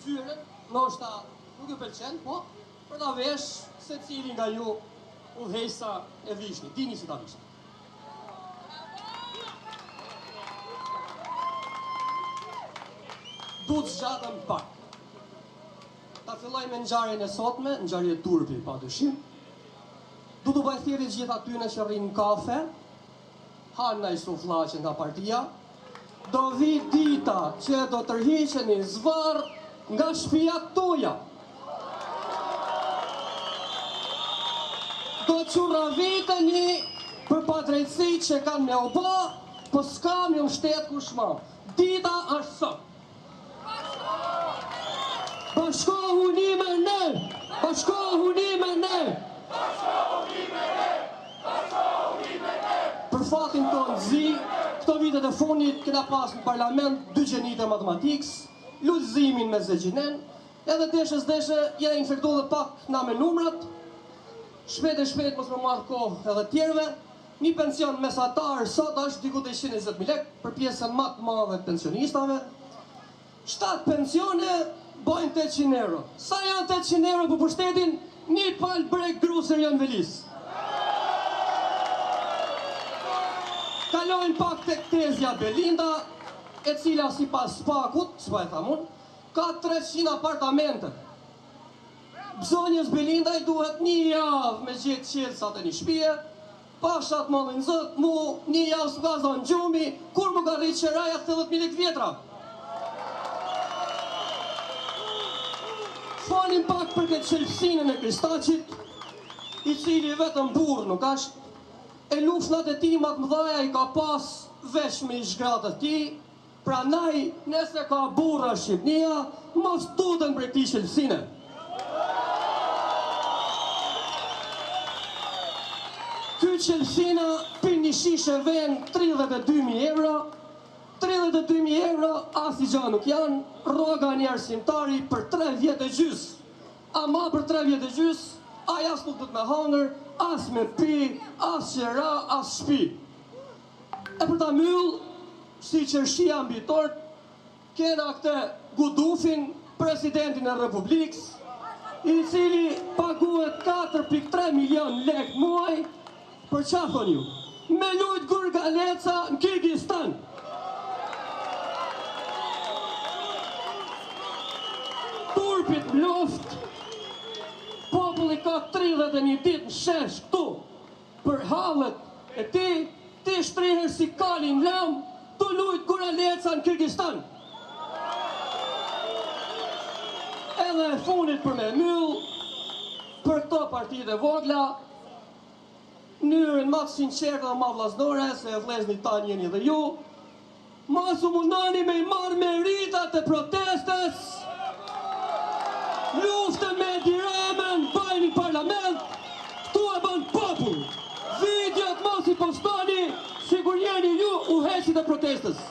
fytyrën, ndoshta nuk ju pëlqen, po për ta vesh se cili nga ju udhëheqësa e vishni, dini si ta vishni. Du të zgjatëm pak. Ta filloj me ngjarjen e sotme, ngjarje turpi padyshim. Du të bëj thirrje gjithë atyre që rrinë në kafe, hanë ndaj sufllaqe nga partia. Do vi dita që do tërhiqeni zvarr nga shtëpiat tuaja. Do çurraviteni për padrejtësi që kanë me u bë, po s'kam ju mbështet kush më. Dita është sot. Bashkohuni me ne! Bashkohuni me ne! Për fatin tonë zi, këto vitet e fundit kena pas në parlament 2 gjenite matematikës, lullëzimin me zëgjinen, edhe deshe jena infektu dhe pak na me numrat, shpet e shpet mos më marrë kohë edhe tjerve, një pension mesatar sot është diku 120.000 lek për pjesën më të madhe të pensionistave, 7 pensione bojnë 800 euro. Sa janë 800 euro për pushtetin? Një palë brek grusër janë velis. Kalojnë pak tek Tezja Belinda, e cila si pas spakut, s'pa e thamun, ka 300 apartamente. Bzonjës Belinda i duhet 1 javë me gjithë qelësat e një shtëpie, pashat mollin zët, mu 1 javë s'ka zonë gjumi, kur më ka rritë qeraja 80.000 lek vjetra. Falim pak për këtë qelësinën e Kristaqit, i cili vetëm burr nuk ashtë, e lufnat e ti më të mëdhaja i ka pas vesh me i shgratët ti, pra naj, nëse ka burra Shqipnia, mos tutën për këti qelësine. Ky qelësina për një shishe ven 32.000 euro, 32.000 euro as i gja nuk janë, roga një arsimtari për 3 vjetë e gjys. Ama për 3 vjetë e gjys, aja as nuk të me hangër, as me pi, as qera, as shpi. E për ta myll, si qërshia mbi tort, kena këte Gudufin, presidentin e Republikës, i cili paguhet 4.3 milion lek muaj, për qa thon ju? Me lujt Gurgaleca në Kirgistan. Turpit mloft, populli ka 31 ditë në shesh këtu, për hallet e ti shtriher si kalin lam, të lujt Gurgaleca në Kirgistan. Edhe e funit për me myll, për këto partitë e vogla, mënyrën më të sinqertë dhe më vllazënore, se e vllezënit tanë jeni dhe ju, mos u mundoni me i marrë meritat e protestës, luftën me Edi Ramën, bajni parlament, këtu e bën popull. Videot mos i postoni, sigur jeni ju udhëheqësit e protestës.